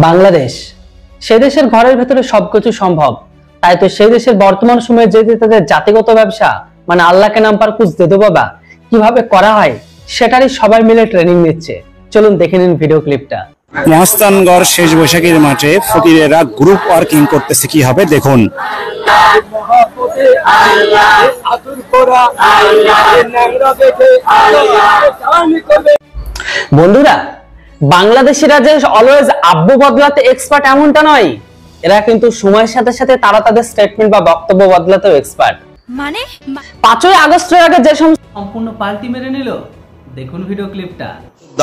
বাংলাদেশ সে দেশের ঘরের ভেতরে সবকিছু সম্ভব, তাই তো সেই দেশের বর্তমান সময়ে যে তাদের জাতিগত ব্যবসা মানে আল্লাহকে নাম পার কুছ দে দো বাবা কিভাবে করা হয় সেটারই সবাই মিলে ট্রেনিং নিচ্ছে। চলুন দেখে নিন ভিডিও ক্লিপটা। মহাস্থানগড় শেষ বৈশাখীর মাঠে ফকিরেরা গ্রুপ ওয়ার্কিং করতেছে, কি হবে দেখুন। বন্ধুরা, বাংলাদেশিরা যে অলওয়েজ আব্বু বদলাতে এক্সপার্ট এমনটা নয়, এরা কিন্তু সময়ের সাথে সাথে তারা তাদের স্টেটমেন্ট বা বক্তব্য বদলাতেও এক্সপার্ট। মানে 5ই আগস্টের আগে যে সম্পূর্ণ পাল্টি মেরে নিল, দেখুন ভিডিও ক্লিপটা।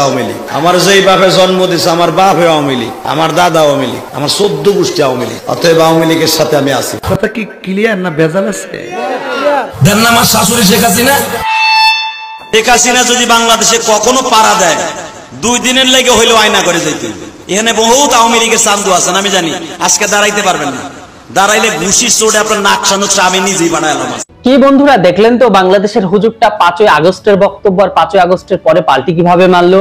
আওয়ামী লীগ আমার যেই বাপে জন্ম দিয়েছে, আমার বাপ আওয়ামী লীগ, আমার দাদা আওয়ামী লীগ, আমার 14 গোষ্ঠী আওয়ামী লীগ, অতএব আওয়ামী লীগের সাথে আমি আছি। কথা কি ক্লিয়ার না ভেজাল আছে? দেন না আমার শাশুড়ি শেখ হাসিনা। শেখ হাসিনা যদি বাংলাদেশে কখনো পাড়া দেয় 2 দিনের লেগে হইলেও আয়না করে যাইতে। এখানে বহুত আওয়ামী লীগের চান্দু আছেন, আমি জানি আজকে দাঁড়াইতে পারবেন না, দাঁড়াইলে ঘুষি চোটে আপনার নাক সানো আমি নিজেই বানাইলাম। কি বন্ধুরা, দেখলেন তো বাংলাদেশের হুজুরটা 5ই আগস্টের বক্তব্য আর 5ই আগস্টের পরে পাল্টি কিভাবে মারলো।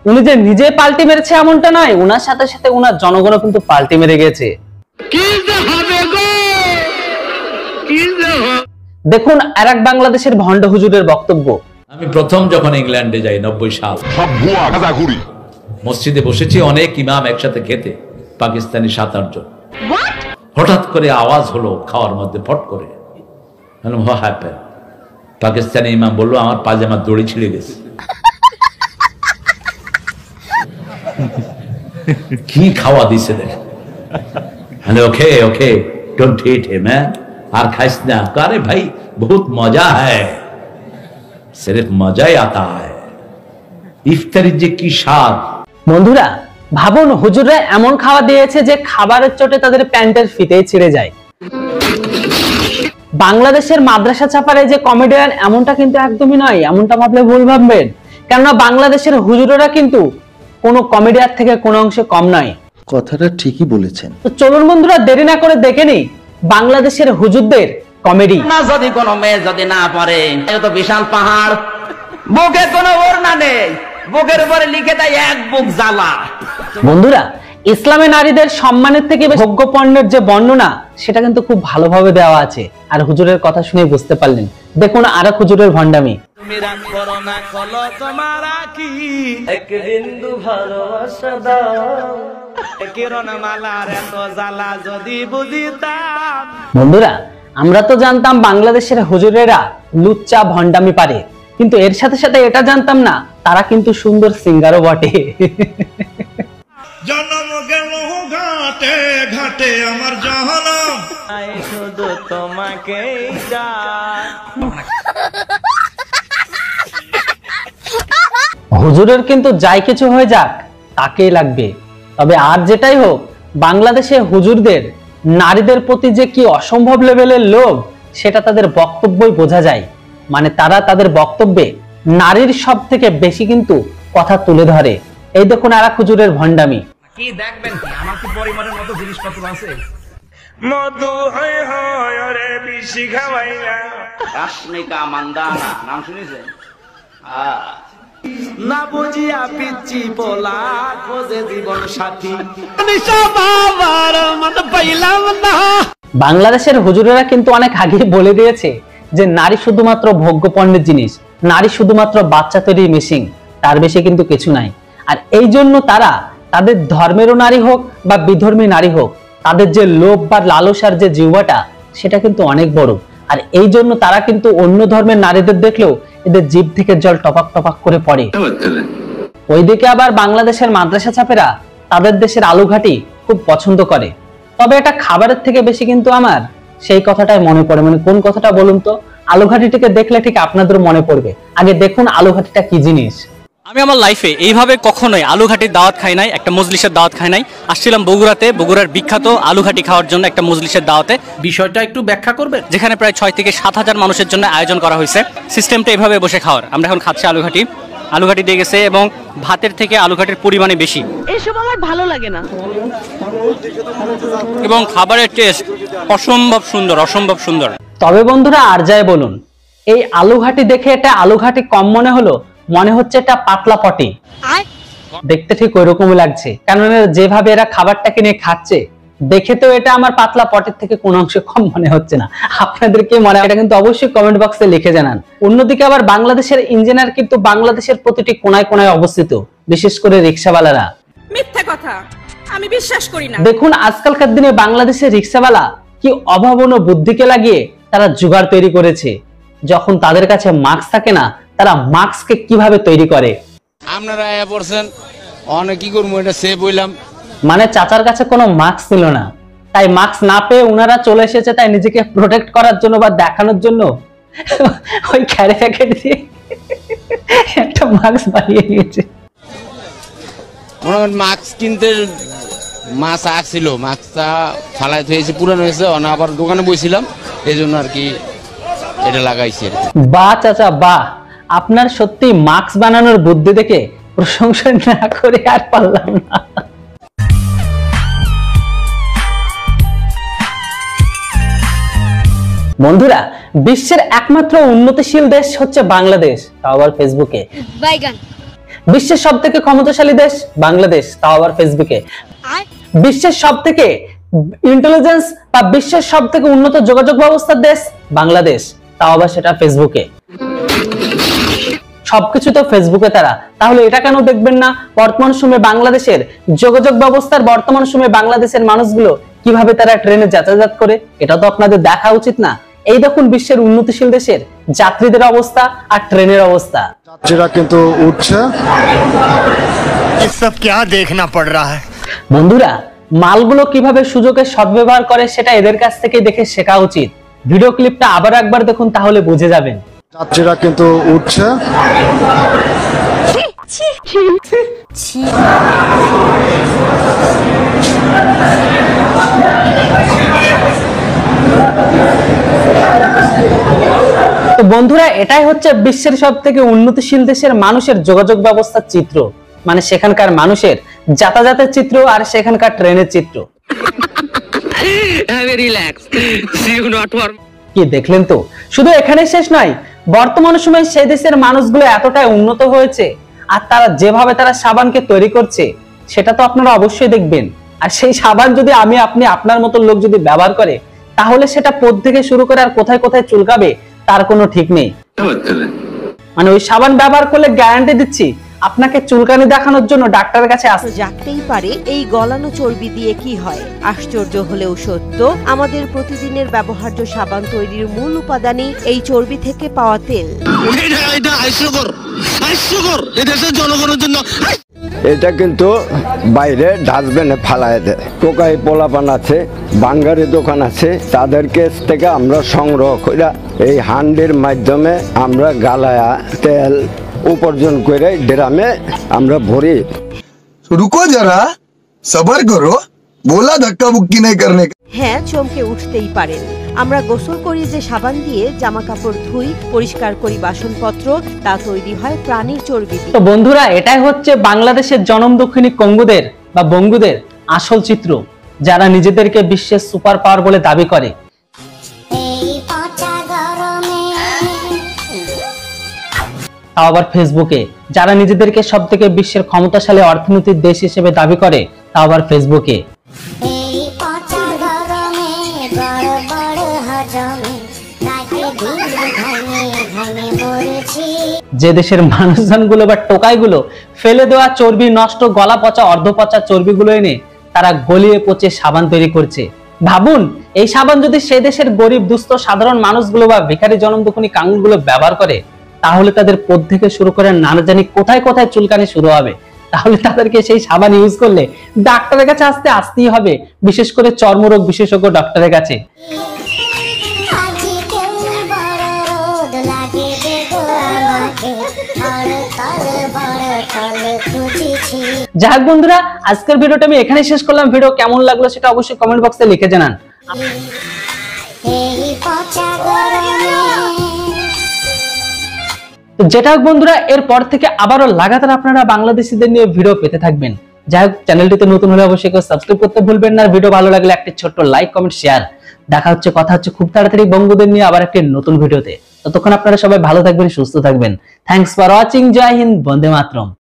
উনি যে নিজে পাল্টি মেরেছে এমনটা নয়, উনার সাথে সাথে উনার জনগণও কিন্তু পাল্টি মেরে গেছে। দেখুন আরেক বাংলাদেশের ভণ্ড হুজুরের বক্তব্য। আমি প্রথম যখন ইংল্যান্ডে যাই 90 সাল, মসজিদে বসেছি অনেক ইমাম একসাথে খেতে, পাকিস্তানি 7-8 জন। হঠাৎ করে আওয়াজ হলো খাওয়ার মধ্যে, ফট করে পাকিস্তানি ইমাম বললো আমার পাজামার দড়ি ছিঁড়ে গেছে। কি খাওয়া দিছে দেখ, ওকে ওকে ডোন্ট হিট হিম, আর খাইস না। আরে ভাই বহুত মজা হ্যায়, সির্ফ মজাই আতা হ্যায়। ইফতারির যে কি স্বাদ। বন্ধুরা ভাবুন, হুজুররা এমন খাওয়া দিয়েছে যে খাবারের চোটে তাদের প্যান্টের ফিতেই ছিঁড়ে যায়। বাংলাদেশের মাদ্রাসা চাপারে যে কমেডিয়ান এমনটা কিন্তু একদমই নয়, এমনটা ভাবলে ভুল ভাববেন, কেননা বাংলাদেশের হুজুরেরা কিন্তু কোনো কমেডিয়ার থেকে কোনো অংশে কম নয়। কথাটা ঠিকই বলেছেন। তো চলুন বন্ধুরা, দেরি না করে দেখে নিই বাংলাদেশের হুজুরদের কমেডি। না যদি কোনো মেয়ে যদি না পারে, এত বিশাল পাহাড়, বুকে কোনো ওড়না নেই, বুকের উপরে লিখে দেয় এক বুক জ্বালা। বন্ধুরা, ইসলামে নারীদের সম্মানের থেকে ভোগ্য পণ্যের যে বর্ণনা সেটা কিন্তু খুব ভালোভাবে দেওয়া আছে, আর হুজুরের কথা শুনে বুঝতে পারলেন। দেখুন আরেক হুজুরের ভণ্ডামি। তুমি রাগ করো না, খলো তোমার কি এক বিন্দু ভালোবাসা দাও, কিরণ মালার এত জ্বালা যদি বুঝিতাম। বন্ধুরা, আমরা তো জানতাম বাংলাদেশের হুজুরেরা লুচ্চা ভণ্ডামি পারে, কিন্তু এর সাথে সাথে এটা জানতাম না তারা কিন্তু সুন্দর সিঙ্গারও বটে। জন্ম গেল ঘাটে ঘাটে আমার জহলম, শুধু তোমাকে হুজুরের কিন্তু যাই কিছু হয়ে যাক তাকেই লাগবে। তবে আর যেটাই হোক, বাংলাদেশে হুজুরদের নারীদের প্রতি যে কি অসম্ভব লেভেলের লোভ সেটা তাদের বক্তব্যই বোঝা যায়। মানে তারা তাদের বক্তব্যে নারীর সব থেকে বেশি কিন্তু কথা তুলে ধরে। এই দেখুন আরেক হুজুরের ভণ্ডামি। কি দেখবেন, কি আমার কি পরিমাণের মতো জিনিসপত্র আছে? মধু হয় হয় রে বিশি খাওয়াইয়া, রাশমিকা মান্দানা নাম শুনেছেন? না বুঝিয়া পিচ্ছি পোলা খোঁজে জীবন সাথী। বাংলাদেশের হুজুরেরা কিন্তু অনেক আগে বলে দিয়েছে যে নারী শুধুমাত্র ভোগ্য পণ্যের জিনিস, নারী শুধুমাত্র বাচ্চা তৈরি মেশিন, তার বেশি কিন্তু কিছু নাই। আর এই জন্য তারা তাদের ধর্মেরও নারী হোক বা বিধর্মী নারী হোক, তাদের যে লোভ বা লালসার যে জিহ্বাটা সেটা কিন্তু অনেক বড়। আর এই জন্য তারা কিন্তু অন্য ধর্মের নারীদের দেখলেও এদের জিভ থেকে জল টপাক টপাক করে পড়ে। ওইদিকে আবার বাংলাদেশের মাদ্রাসা ছাপেরা তাদের দেশের আলুঘাটি খুব পছন্দ করে। তবে এটা খাবারের থেকে বেশি কিন্তু আমার সেই কথাটাই মনে পড়ে। মানে কোন কথাটা বলুন তো? আলুঘাটিটাকে দেখলে ঠিক আপনাদের মনে পড়বে। আগে দেখুন আলুঘাটিটা কি জিনিস। আমি আমার লাইফে এইভাবে কখনোই আলুঘাটির দাওয়াত খাই নাই, একটা মজলিসের দাওয়াত খাই নাই। আসছিলাম বগুড়াতে, বগুড়ার বিখ্যাত আলুঘাটি খাওয়ার জন্য একটা মজলিসের দাওয়াতে। বিষয়টা একটু ব্যাখ্যা করবেন? যেখানে প্রায় 6 থেকে 7 হাজার মানুষের জন্য আয়োজন করা হয়েছে। সিস্টেমটা এভাবে বসে খাওয়ার। আমরা এখন খাচ্ছি আলুঘাটি, আলুঘাটি দিয়ে গেছে এবং ভাতের থেকে আলুঘাটির পরিমাণে বেশি। এসব আমার ভালো লাগে না। এবং খাবারের টেস্ট অসম্ভব সুন্দর, অসম্ভব সুন্দর। তবে বন্ধুরা আর যাই বলুন, এই আলুঘাটি দেখে এটা আলুঘাটি কম মনে হলো, মনে হচ্ছে এটা পাতলা পটি। দেখতে ঠিক ওইরকমই লাগছে, কারণ যেভাবে এরা খাবারটাকে নিয়ে খাচ্ছে দেখে তো এটা আমার পাতলা পটের থেকে কোন অংশে কম মনে হচ্ছে না। আপনাদের কি মনে হয় এটা কিন্তু অবশ্যই কমেন্ট বক্সে লিখে জানান। অন্যদিকে আবার বাংলাদেশের ইঞ্জিনিয়ার কিন্তু বাংলাদেশের প্রতিটি কোনায় কোনায় অবস্থিত, বিশেষ করে রিকশাওয়ালারা। মিথ্যা কথা, আমি বিশ্বাস করি না। দেখুন আজকালকার দিনে বাংলাদেশের রিকশাওয়ালা কি অভাবনীয় বুদ্ধিকে লাগিয়ে তারা জুগাড় তৈরি করেছে। যখন তাদের কাছে মাস্ক থাকে না, তারা মাস্ককে কিভাবে তৈরি করে। আপনারা আয়া পড়ছেন অনেক কি করবো, এটা সেভ হইলাম। মানে চাচার কাছে কোনো মাস্ক ছিল না, তাই মাস্ক না পেয়ে ওনারা চলে এসেছে তাই নিজেকে প্রোটেক্ট করার জন্য বা দেখানোর জন্য ওই ক্যারি প্যাকেট দিয়ে একটা মাস্ক বানিয়ে নিয়েছে। মাস্ক কিনতে মাছ আসছিল, মাস্কটা ফালাই হয়েছে, পুরানো হয়েছে, আবার দোকানে বসছিলাম, এই জন্য আর কি এটা লাগাইছি। বাহ চাচা বাহ, আপনার সত্যি মাস্ক বানানোর বুদ্ধি দেখে প্রশংসা না করে আর পারলাম না। বন্ধুরা, বিশ্বের একমাত্র উন্নতিশীল দেশ হচ্ছে বাংলাদেশ, তাও আবার ফেসবুকে। বিশ্বের সব থেকে ক্ষমতাশালী দেশ বাংলাদেশ, তাও আবার ফেসবুকে। বিশ্বের সব থেকে ইন্টেলিজেন্স বা বিশ্বের সব থেকে উন্নত যোগাযোগ ব্যবস্থার দেশ বাংলাদেশ, তাও আবার সেটা ফেসবুকে। সবকিছু তো ফেসবুকে তারা, তাহলে এটা কেন দেখবেন না বর্তমান সময়ে বাংলাদেশের যোগাযোগ ব্যবস্থার, বর্তমান সময়ে বাংলাদেশের মানুষগুলো কিভাবে তারা ট্রেনে যাতায়াত করে, এটা তো আপনাদের দেখা উচিত না। এই দেখুন বিশ্বের উন্নতিশীল দেশের যাত্রীদের অবস্থা আর ট্রেনের অবস্থা। যাত্রীরা কিন্তু উঠছে। সব কি দেখনা পড় রা হ্যায়। বন্ধুরা, মালগুলো কিভাবে সুযোগের সদ্ব্যবহার করে সেটা এদের কাছ থেকে দেখে শেখা উচিত। ভিডিও ক্লিপটা আবার একবার দেখুন, তাহলে বুঝে যাবেন। যাত্রীরা কিন্তু উঠছে। তো বন্ধুরা, এটাই হচ্ছে বিশ্বের সব থেকে উন্নতিশীল দেশের মানুষের যোগাযোগ ব্যবস্থার চিত্র, মানে সেখানকার মানুষের যাতায়াতের চিত্র আর সেখানকার ট্রেনের চিত্র। কি দেখলেন তো? শুধু এখানে শেষ নয়, বর্তমান সময়ে সেই দেশের মানুষগুলো এতটাই উন্নত হয়েছে আর তারা যেভাবে তারা সাবানকে তৈরি করছে সেটা তো আপনারা অবশ্যই দেখবেন। আর সেই সাবান যদি আমি, আপনি, আপনার মতো লোক যদি ব্যবহার করে, তাহলে সেটা পদ থেকে শুরু করে আর কোথায় কোথায় চুলকাবে তার কোনো ঠিক নেই। মানে ওই সাবান ব্যবহার করলে গ্যারান্টি দিচ্ছি আপনাকে চুলকানি দেখানোর জন্য ডাক্তারের কাছে আসতে জানতেই পারে এই গলানো চর্বি দিয়ে কি হয়। আশ্চর্য হলেও সত্য, আমাদের প্রতিদিনের ব্যবহার্য সাবান তৈরির মূল উপাদানই এই চর্বি থেকে পাওয়া তেল। জনগণের জন্য এটা কিন্তু বাইরে ডাস্টবিনে ফালায় দেয়। টোকাই পোলাপান আছে, বাঙ্গারি দোকান আছে, তাদের কাছ থেকে আমরা সংগ্রহ করে এই হান্ডির মাধ্যমে আমরা গালায়া তেল উপার্জন করে ড্রামে আমরা ভরি। রুকো যারা, সবার করো, বলা ধাক্কা বুক্কি নাই করনে। হ্যাঁ, চমকে উঠতেই পারেন। আমরা গোসল করি যে সাবান দিয়ে, জামা কাপড় ধুই, পরিষ্কার করি বাসনপত্র, তা তৈরি হয় প্রাণীর চর্বি দিয়ে। তো বন্ধুরা, এটাই হচ্ছে বাংলাদেশের জনম দক্ষিণী কঙ্গুদের বা বঙ্গুদের আসল চিত্র, যারা নিজেদেরকে বিশ্বের সুপার পাওয়ার বলে দাবি করে। তাও আবার ফেসবুকে। যারা নিজেদেরকে সব থেকে বিশ্বের ক্ষমতাশালী অর্থনৈতিক দেশ হিসেবে দাবি করে, তাও আবার ফেসবুকে। যে দেশের মানুষজনগুলো বা টোকাইগুলো ফেলে দেওয়া চর্বি, নষ্ট, গলা পচা, অর্ধ পচা চর্বিগুলো এনে তারা গলিয়ে পচে সাবান তৈরি করছে। ভাবুন, এই সাবান যদি সেই দেশের গরিব, দুস্থ, সাধারণ মানুষগুলো বা ভিখারি জনম দক্ষিণী কাঙ্গুলগুলো ব্যবহার করে, তাহলে তাদের পদ থেকে শুরু করে না জানি কোথায় কোথায় চুলকানি শুরু হবে। তাহলে তাদেরকে সেই সাবান ইউজ করলে ডাক্তারের কাছে আসতেই হবে, বিশেষ করে চর্মরোগ বিশেষজ্ঞ ডাক্তারের কাছে। যাক বন্ধুরা, আজকের ভিডিওটা আমি এখানে শেষ করলাম। ভিডিও কেমন লাগলো সেটা অবশ্যই কমেন্ট বক্সে লিখে জানান। যেটা হোক বন্ধুরা, এরপর থেকে আবারও লাগাতার আপনারা বাংলাদেশিদের নিয়ে ভিডিও পেতে থাকবেন। যাই হোক, চ্যানেলটিতে নতুন হলে অবশ্যই সাবস্ক্রাইব করতে ভুলবেন না। ভিডিও ভালো লাগলে একটা ছোট্ট লাইক, কমেন্ট, শেয়ার। দেখা হচ্ছে, কথা হচ্ছে খুব তাড়াতাড়ি বঙ্গদের নিয়ে আবার একটি নতুন ভিডিওতে। ততক্ষণ আপনারা সবাই ভালো থাকবেন, সুস্থ থাকবেন। Thanks for watching. জয় হিন্দ, বন্দে মাতরম।